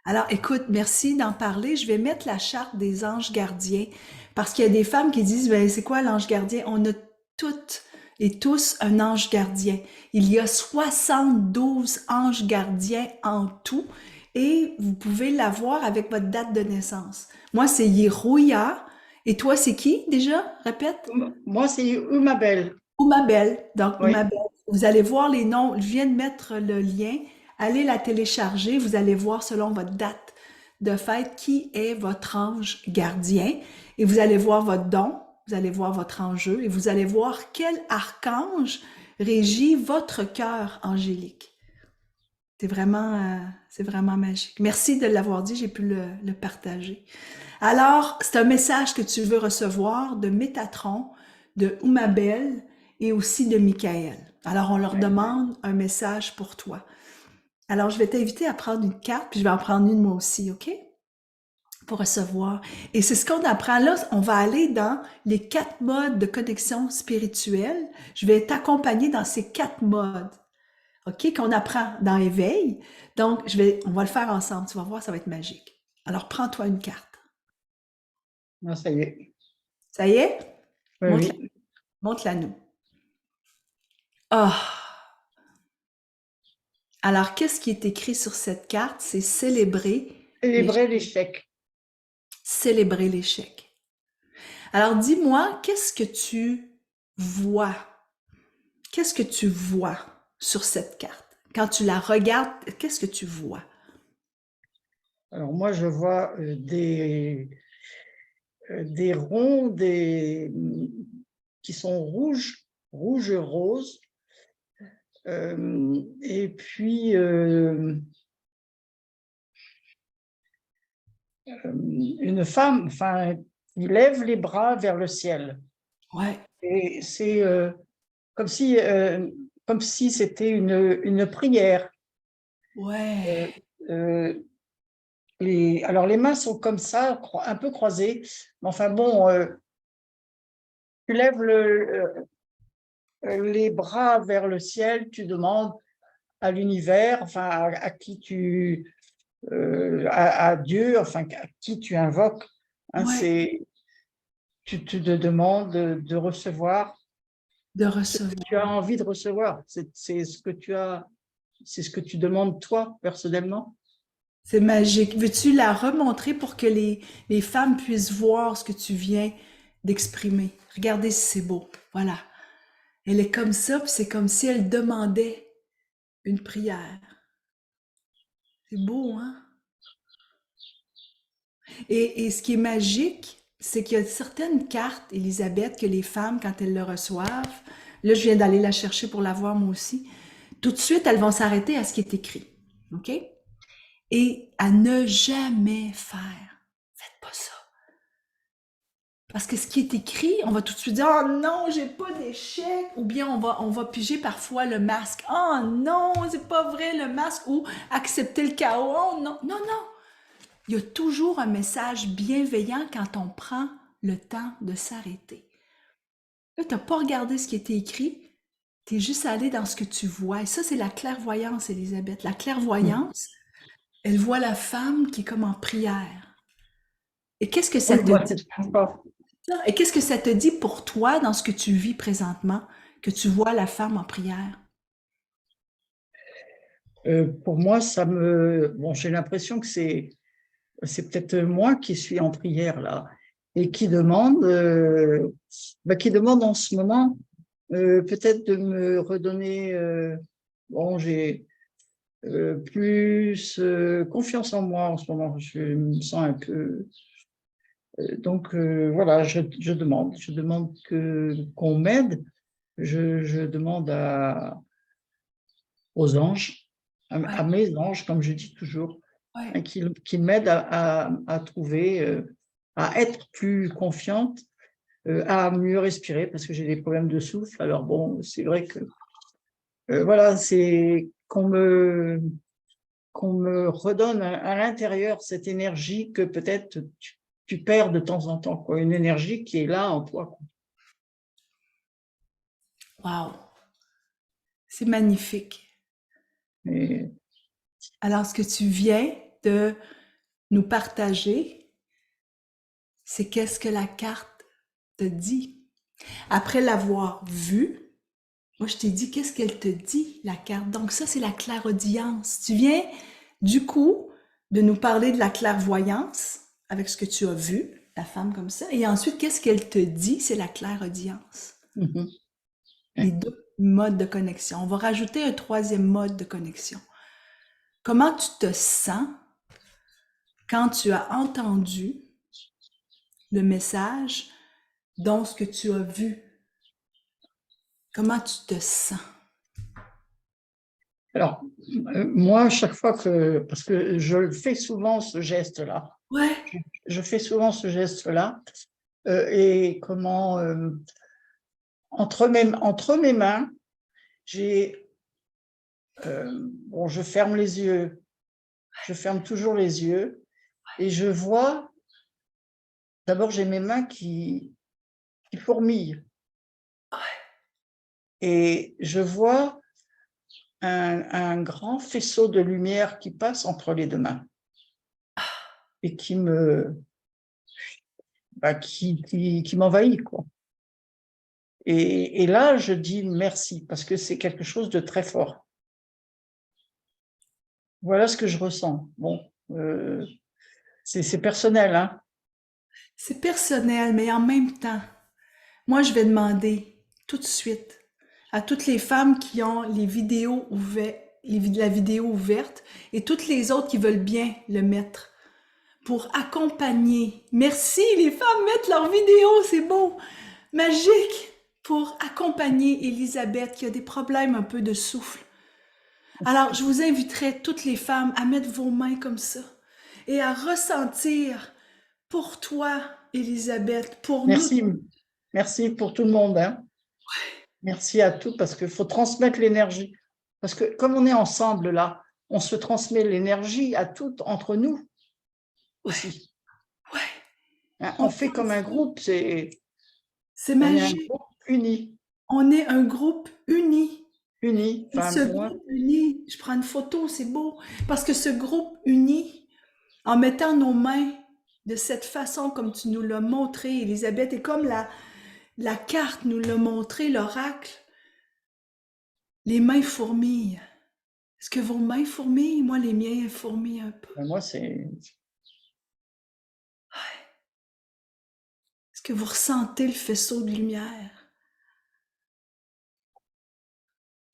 Alors, écoute, merci d'en parler. Je vais mettre la charte des anges gardiens parce qu'il y a des femmes qui disent, ben, c'est quoi l'ange gardien? On a toutes et tous un ange gardien. Il y a 72 anges gardiens en tout et vous pouvez l'avoir avec votre date de naissance. Moi, c'est Yerouya. Et toi, c'est qui déjà? Répète. Moi, c'est Oumabel. Oumabel. Donc, Oui. Oumabel. Vous allez voir les noms. Je viens de mettre le lien. Allez la télécharger. Vous allez voir selon votre date de fête qui est votre ange gardien. Et vous allez voir votre don. Vous allez voir votre enjeu. Et vous allez voir quel archange régit votre cœur angélique. C'est vraiment magique. Merci de l'avoir dit. J'ai pu le partager. Alors, c'est un message que tu veux recevoir de Métatron, de Oumabel et aussi de Michael. Alors, on leur Ouais. demande un message pour toi. Alors, je vais t'inviter à prendre une carte, puis je vais en prendre une moi aussi, OK? Pour recevoir. Et c'est ce qu'on apprend là. On va aller dans les 4 modes de connexion spirituelle. Je vais t'accompagner dans ces 4 modes, OK? Qu'on apprend dans Éveil. Donc, on va le faire ensemble. Tu vas voir, ça va être magique. Alors, prends-toi une carte. Ah, ça y est. Ça y est? Oui, Montre-la, oui. montre-la nous. Ah! Alors, qu'est-ce qui est écrit sur cette carte? C'est Célébrer l'échec. célébrer l'échec. Alors, dis-moi, qu'est-ce que tu vois? Qu'est-ce que tu vois sur cette carte? Quand tu la regardes, qu'est-ce que tu vois? Alors moi, je vois des ronds qui sont rouges et roses. Et puis, une femme, enfin, qui lève les bras vers le ciel. Ouais, Et c'est comme si, comme si c'était une prière. ouais, Euh, euh, alors les mains sont comme ça, un peu croisées. Mais enfin bon, tu lèves les bras vers le ciel, tu demandes à l'univers, enfin à qui à Dieu, enfin à qui tu invoques. Hein, ouais, tu te demandes de recevoir de ce que tu as recevoir. envie de recevoir. C'est ce que tu as, c'est ce que tu demandes toi personnellement. C'est magique. Veux-tu la remontrer pour que les femmes puissent voir ce que tu viens d'exprimer? Regardez si c'est beau. Voilà. Elle est comme ça, puis c'est comme si elle demandait une prière. C'est beau, hein? Et ce qui est magique, c'est qu'il y a certaines cartes, Elisabeth, que les femmes, quand elles le reçoivent, là, je viens d'aller la chercher pour la voir moi aussi, tout de suite, elles vont s'arrêter à ce qui est écrit. OK? Et à ne jamais faire. Faites pas ça. Parce que ce qui est écrit, on va tout de suite dire, oh non, j'ai pas d'échec. Ou bien on va piger parfois le masque. Oh non, c'est pas vrai le masque. Ou accepter le chaos. Oh non, non, non. Il y a toujours un message bienveillant quand on prend le temps de s'arrêter. Là, tu n'as pas regardé ce qui était écrit, tu es juste allé dans ce que tu vois. Et ça, c'est la clairvoyance, Elisabeth. La clairvoyance, Elle voit la femme qui est comme en prière. Et qu'est-ce que ça Oui, te moi, dit? c'est pas. Et qu'est-ce que ça te dit pour toi dans ce que tu vis présentement, que tu vois la femme en prière? Pour moi, bon, j'ai l'impression que c'est peut-être moi qui suis en prière là et qui demande en ce moment peut-être de me redonner. Bon, j'ai plus confiance en moi en ce moment. Je me sens un peu. Donc voilà, je demande qu'on m'aide. Je demande aux anges, Ouais, à mes anges, comme je dis toujours, ouais. hein, qu'ils m'aident à trouver, à être plus confiante, à mieux respirer parce que j'ai des problèmes de souffle. Alors bon, c'est vrai que voilà, c'est qu'on me redonne à l'intérieur cette énergie que peut-être tu perds de temps en temps, quoi. Une énergie qui est là en toi, quoi. Wow, c'est magnifique. Et Alors, ce que tu viens de nous partager, c'est qu'est-ce que la carte te dit. Après l'avoir vue, moi, je t'ai dit qu'est-ce qu'elle te dit, la carte. Donc ça, c'est la clairaudience. Tu viens, du coup, de nous parler de la clairvoyance avec ce que tu as vu, la femme comme ça. Et ensuite, qu'est-ce qu'elle te dit? C'est la clairaudience. mhm. Les deux modes de connexion. On va rajouter un troisième mode de connexion. Comment tu te sens quand tu as entendu le message, dont ce que tu as vu? Comment tu te sens? Alors, moi, chaque fois parce que je fais souvent ce geste-là, Ouais, je fais souvent ce geste-là, et entre mes mains, j'ai, bon, je ferme les yeux, je ferme toujours les yeux, et je vois, d'abord, j'ai mes mains qui fourmillent, et je vois un grand faisceau de lumière qui passe entre les deux mains, et qui m'envahit, quoi. Et là, je dis merci, parce que c'est quelque chose de très fort. Voilà ce que je ressens. Bon, c'est personnel, hein. c'est personnel, mais en même temps, moi, je vais demander tout de suite à toutes les femmes qui ont les vidéos ouvertes, la vidéo ouverte et toutes les autres qui veulent bien le mettre pour accompagner. Merci, les femmes mettent leurs vidéos, c'est beau, magique, pour accompagner Elisabeth qui a des problèmes un peu de souffle. Alors, je vous inviterai toutes les femmes à mettre vos mains comme ça et à ressentir pour toi, Elisabeth, pour nous. Merci, merci pour tout le monde, hein. Merci à tous, parce qu'il faut transmettre l'énergie. Parce que comme on est ensemble là, on se transmet l'énergie à toutes entre nous Ouais, aussi, ouais, hein. on On fait fait comme un ensemble. groupe, C'est on est un magique. groupe uni, On est un groupe uni. uni, Et enfin ce pour moi. groupe uni, je prends une photo, c'est beau, parce que ce groupe uni, en mettant nos mains de cette façon comme tu nous l'as montré, Elisabeth, et comme la carte nous l'a montré, l'oracle, les mains fourmillent. Est-ce que vos mains fourmillent? Moi, les miens fourmillent un peu. Moi, c'est Est-ce que vous ressentez le faisceau de lumière?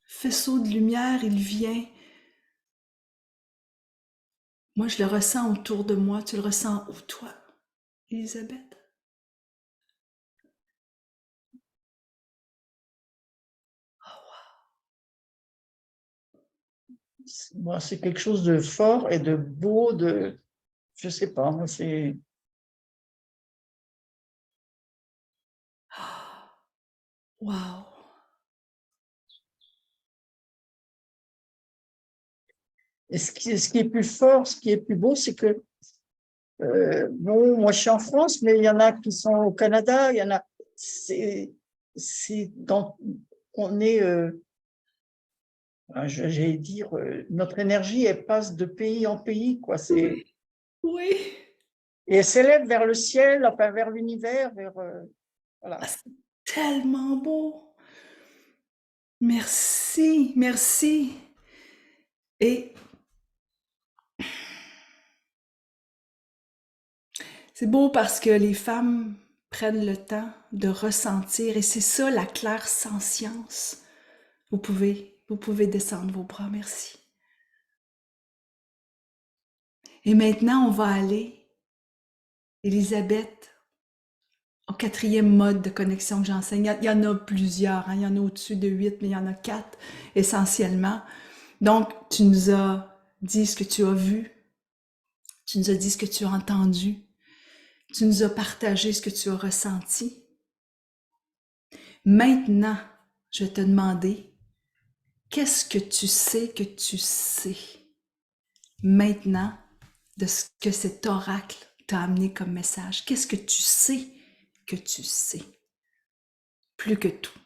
Faisceau de lumière, il vient. Moi, je le ressens autour de moi. Tu le ressens où, toi, Elisabeth? moi, c'est quelque chose de fort et de beau, je sais pas, moi, c'est. Wow! Et ce qui est plus fort, ce qui est plus beau, c'est que, bon, moi je suis en France, mais il y en a qui sont au Canada, il y en a, c'est, c'est dans, on est, j'allais dire, notre énergie, elle passe de pays en pays, quoi. Oui, oui. Et elle s'élève vers le ciel, enfin vers l'univers, vers Ah, voilà. c'est tellement beau. Merci, merci. Et c'est beau parce que les femmes prennent le temps de ressentir, et c'est ça la claire sentience. Vous pouvez descendre vos bras, merci. Et maintenant, on va aller, Elisabeth, au quatrième mode de connexion que j'enseigne. Il y en a plusieurs, hein. Il y en a au-dessus de 8, mais il y en a 4 essentiellement. Donc, tu nous as dit ce que tu as vu, tu nous as dit ce que tu as entendu, tu nous as partagé ce que tu as ressenti. Maintenant, je vais te demander, qu'est-ce que tu sais que tu sais maintenant de ce que cet oracle t'a amené comme message? Qu'est-ce que tu sais que tu sais? Plus que tout.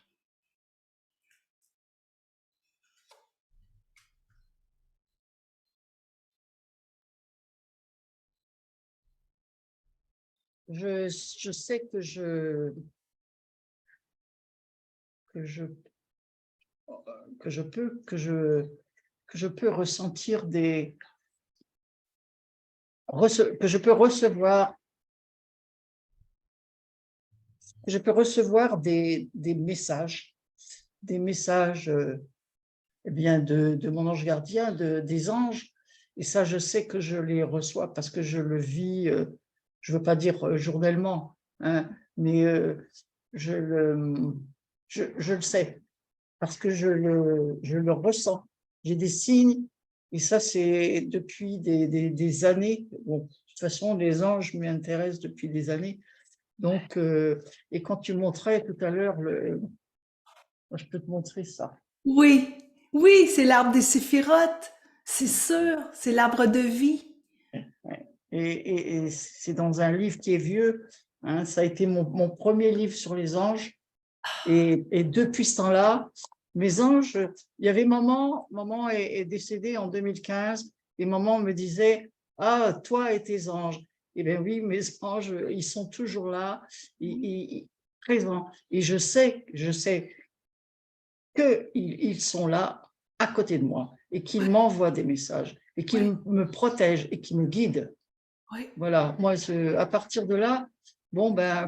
Je sais que je, que je peux ressentir que je peux recevoir des messages eh bien de mon ange gardien, des anges. Et ça, je sais que je les reçois parce que je le vis, je ne veux pas dire journellement, hein, mais je le sais parce que je le ressens. J'ai des signes, et ça, c'est depuis des années. Bon, de toute façon, les anges m'intéressent depuis des années. Donc, et quand tu montrais tout à l'heure, je peux te montrer ça. Oui, oui, c'est l'arbre des séphirotes, c'est sûr, c'est l'arbre de vie. Ouais. Et c'est dans un livre qui est vieux, hein, ça a été mon premier livre sur les anges. Et depuis ce temps-là, mes anges, il y avait maman est décédée en 2015, et maman me disait, ah, toi et tes anges. Eh bien oui, mes anges, ils sont toujours là, présents. Et je sais qu'ils sont là à côté de moi et qu'ils Ouais, m'envoient des messages et ouais, qu'ils me protègent et qu'ils me guident. ouais. Voilà, moi, à partir de là, bon, ben,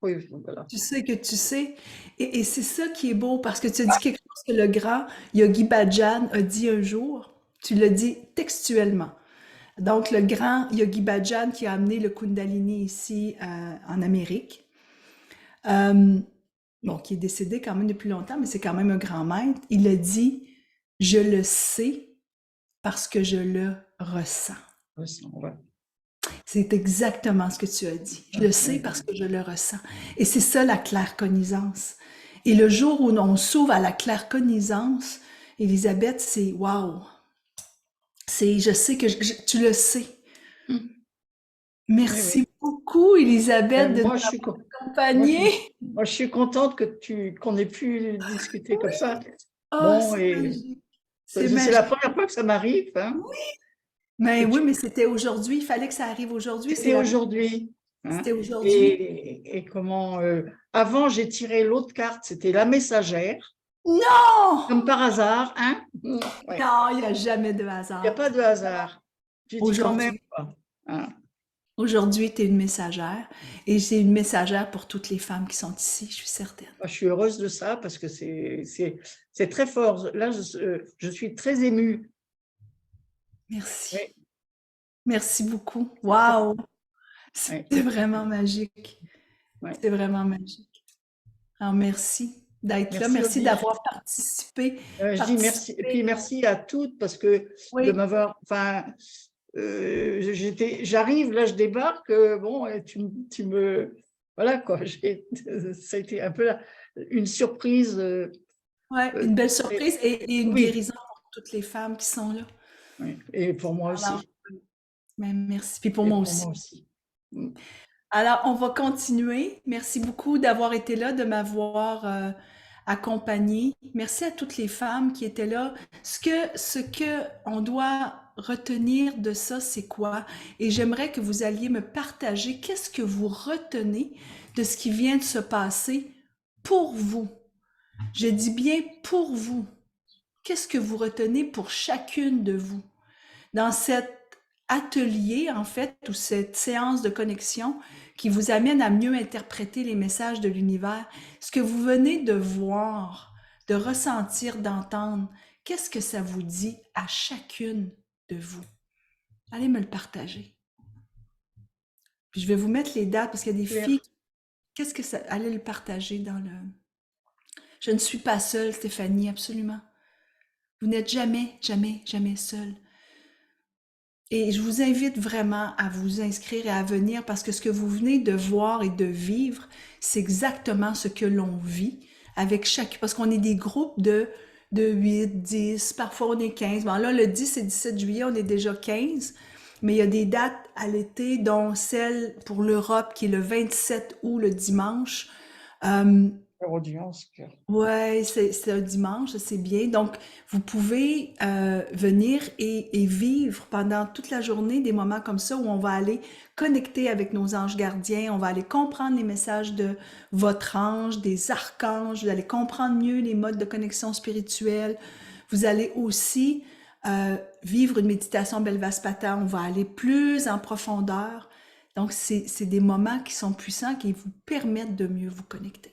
oui, voilà. Tu sais que tu sais. Et c'est ça qui est beau parce que tu as dit quelque chose que le grand Yogi Bhajan a dit un jour. Tu l'as dit textuellement. Donc, le grand Yogi Bhajan qui a amené le Kundalini ici en Amérique, euh, bon, qui est décédé quand même depuis longtemps, mais c'est quand même un grand maître, il a dit, je le sais parce que je le ressens. Ouais. C'est exactement ce que tu as dit. Je le sais parce que je le ressens. Et c'est ça la claircognizance. Et le jour où on s'ouvre à la claircognizance, Elisabeth, c'est wow. C'est, je sais que tu le sais. Oui, oui. Merci beaucoup, Elisabeth, de nous Moi, moi, accompagner. moi, je suis contente qu'on ait pu discuter comme ça. Oh, Bon, c'est et magique. C'est c'est la magique. première fois que ça m'arrive, hein, Mais que oui, tu, mais c'était aujourd'hui. Il fallait que ça arrive aujourd'hui. c'était aujourd'hui. Hein, C'était aujourd'hui. et comment, avant, j'ai tiré l'autre carte, c'était la messagère, Non! comme par hasard, hein. Ouais. Non, il n'y a jamais de Il n'y a hasard. pas de hasard. Tu dis quand même, Aujourd'hui. quoi. Hein. Aujourd'hui, tu es une messagère et c'est une messagère pour toutes les femmes qui sont ici, je suis certaine. Moi, je suis heureuse de ça parce que c'est très fort. Là, je suis très émue. Merci. Oui, Merci beaucoup. c'est très fort. Waouh! Oui, C'est vraiment magique. oui. C'est vraiment magique. Alors, merci d'être là. Merci, Merci Odile. d'avoir participé. Je dis merci. Et puis Participé. merci à toutes parce que de Oui. m'avoir. Enfin, j'arrive, là, je débarque. Bon, et tu me. Voilà, quoi. Ça a été un peu une surprise. Ouais, une belle Très- surprise et une oui, guérison pour toutes les femmes qui sont là. oui. Et pour moi Alors, aussi. ben, merci. Puis pour Et moi pour aussi. moi aussi. Mm. Alors, on va continuer. Merci beaucoup d'avoir été là, de m'avoir accompagner. Merci à toutes les femmes qui étaient là. Ce que on doit retenir de ça, c'est quoi? Et j'aimerais que vous alliez me partager qu'est-ce que vous retenez de ce qui vient de se passer pour vous. Je dis bien pour vous. Qu'est-ce que vous retenez pour chacune de vous? Dans cet atelier, en fait, ou cette séance de connexion qui vous amène à mieux interpréter les messages de l'univers, ce que vous venez de voir, de ressentir, d'entendre, qu'est-ce que ça vous dit à chacune de vous? Allez me le partager. Puis je vais vous mettre les dates parce qu'il y a des Claire. filles. Qu'est-ce que ça... Allez le partager dans le... Je ne suis pas seule, Stéphanie, absolument. Vous n'êtes jamais, jamais, jamais seule. Et je vous invite vraiment à vous inscrire et à venir parce que ce que vous venez de voir et de vivre, c'est exactement ce que l'on vit avec chaque... Parce qu'on est des groupes de 8, 10, parfois on est 15. Bon, là, le 10 et 17 juillet, on est déjà 15. Mais il y a des dates à l'été, dont celle pour l'Europe qui est le 27 août, le dimanche. Leur audience, Claire. Ouais, c'est un dimanche, c'est bien. Donc, vous pouvez venir et vivre pendant toute la journée des moments comme ça où on va aller connecter avec nos anges gardiens, on va aller comprendre les messages de votre ange, des archanges, vous allez comprendre mieux les modes de connexion spirituelle. Vous allez aussi vivre une méditation Belvaspata, on va aller plus en profondeur. Donc, c'est des moments qui sont puissants, qui vous permettent de mieux vous connecter.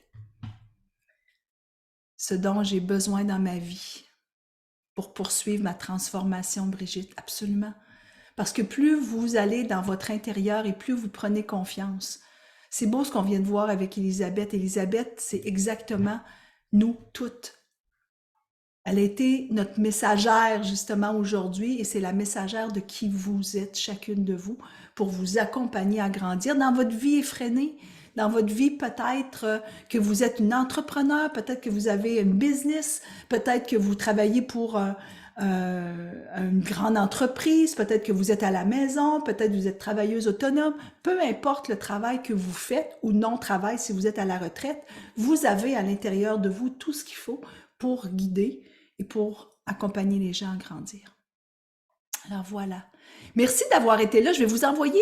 Ce dont j'ai besoin dans ma vie pour poursuivre ma transformation, Brigitte, absolument. Parce que plus vous allez dans votre intérieur et plus vous prenez confiance. C'est beau ce qu'on vient de voir avec Elisabeth. Elisabeth, c'est exactement nous toutes. Elle a été notre messagère justement aujourd'hui et c'est la messagère de qui vous êtes, chacune de vous, pour vous accompagner à grandir dans votre vie effrénée. Dans votre vie, peut-être que vous êtes une entrepreneur, peut-être que vous avez une business, peut-être que vous travaillez pour une grande entreprise, peut-être que vous êtes à la maison, peut-être que vous êtes travailleuse autonome. Peu importe le travail que vous faites ou non-travail, si vous êtes à la retraite, vous avez à l'intérieur de vous tout ce qu'il faut pour guider et pour accompagner les gens à grandir. Alors voilà. Merci d'avoir été là. Je vais vous envoyer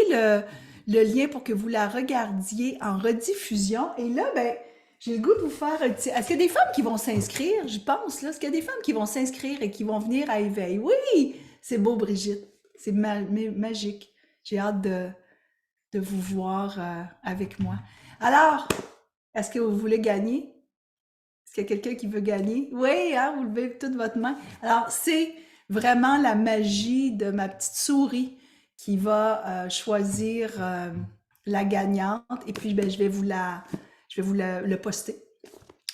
le lien pour que vous la regardiez en rediffusion. Et là, ben, j'ai le goût de vous faire un petit... Est-ce qu'il y a des femmes qui vont s'inscrire? Je pense, là. Est-ce qu'il y a des femmes qui vont s'inscrire et qui vont venir à éveil? Oui! C'est beau, Brigitte. C'est magique. J'ai hâte de vous voir avec moi. Alors, est-ce que vous voulez gagner? Est-ce qu'il y a quelqu'un qui veut gagner? Oui, hein, vous levez toute votre main. Alors, c'est vraiment la magie de ma petite souris qui va choisir la gagnante. Et puis, ben, je vais vous le poster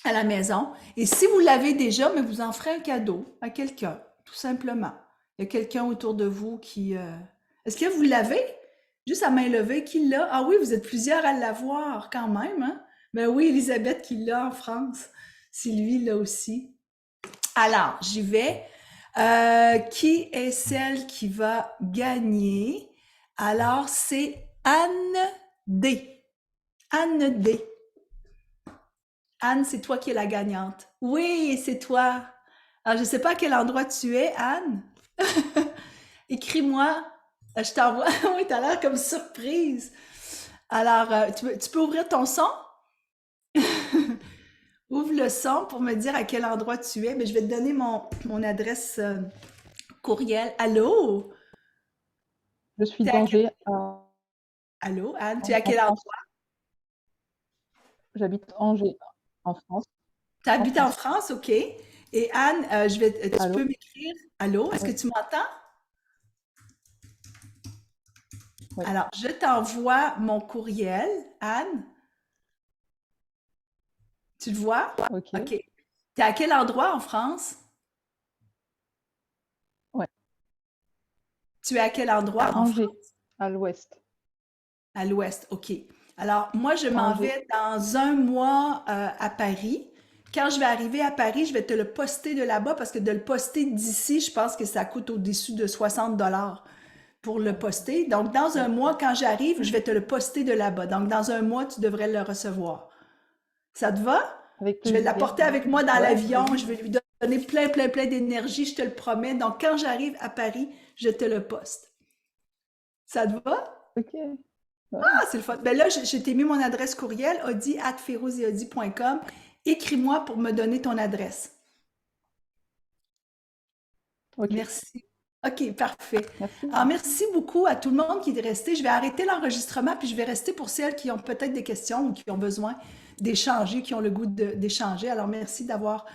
à la maison. Et si vous l'avez déjà, mais vous en ferez un cadeau à quelqu'un, tout simplement. Il y a quelqu'un autour de vous qui... Est-ce que vous l'avez? Juste à main levée, qui l'a? Ah oui, vous êtes plusieurs à l'avoir quand même, hein? Ben oui, Elisabeth qui l'a en France. Sylvie l'a aussi. Alors, j'y vais. Qui est celle qui va gagner? Alors, c'est Anne D. Anne D. Anne, c'est toi qui es la gagnante. Oui, c'est toi. Alors, je ne sais pas à quel endroit tu es, Anne. Écris-moi. Je t'envoie. Oui, tu as l'air comme surprise. Alors, tu peux ouvrir ton son? Ouvre le son pour me dire à quel endroit tu es. Mais je vais te donner mon adresse courriel. Allô? Je suis T'es à d'Angers, Allô, Anne? Tu es à en quel France. endroit? J'habite Angers, en France. Tu En habites en France. France, OK. Et Anne, tu Allô? peux m'écrire. Allô? Est-ce que Oui, tu m'entends? oui. Alors, je t'envoie mon courriel, Anne. Tu le vois? Ok. OK. Tu es à quel endroit en France? Ouais. Tu es à quel endroit en France? Angers, à l'ouest. À l'ouest, OK. Alors, moi, je m'en Angers. vais dans un mois à Paris. Quand je vais arriver à Paris, je vais te le poster de là-bas parce que de le poster d'ici, je pense que ça coûte au-dessus de 60 pour le poster. Donc, dans un mois, quand j'arrive, je vais te le poster de là-bas. Donc, dans un mois, tu devrais le recevoir. Ça te va? Avec Je vais plaisir. l'apporter avec moi dans Ouais, l'avion. Je vais lui donner plein, plein, plein d'énergie, je te le promets. Donc, quand j'arrive à Paris, je te le poste. Ça te va? ok. Ouais. Ah, c'est le fun. Ben là, je t'ai mis mon adresse courriel, audi@ferouzeaudi.com. Écris-moi pour me donner ton adresse. Ok, Merci. OK, parfait. merci. Alors, merci beaucoup à tout le monde qui est resté. Je vais arrêter l'enregistrement, puis je vais rester pour celles qui ont peut-être des questions ou qui ont besoin d'échanger, qui ont le goût d'échanger. Alors, merci d'avoir